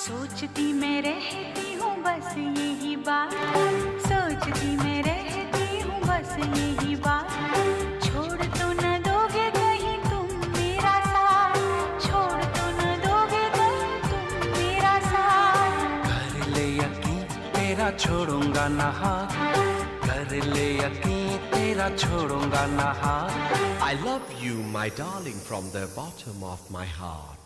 सोचती मैं रहती हूँ बस यही बात, सोचती मैं रहती हूँ बस यही बात। छोड़ तो न दोगे कहीं तुम मेरा साथ, छोड़ तो न दोगे कहीं तुम मेरा साथ। कर ले यकीन तेरा छोड़ूंगा ना हाथ, कर ले यकीन तेरा छोड़ूंगा ना हाथ। I love you, my darling, from the bottom of my heart.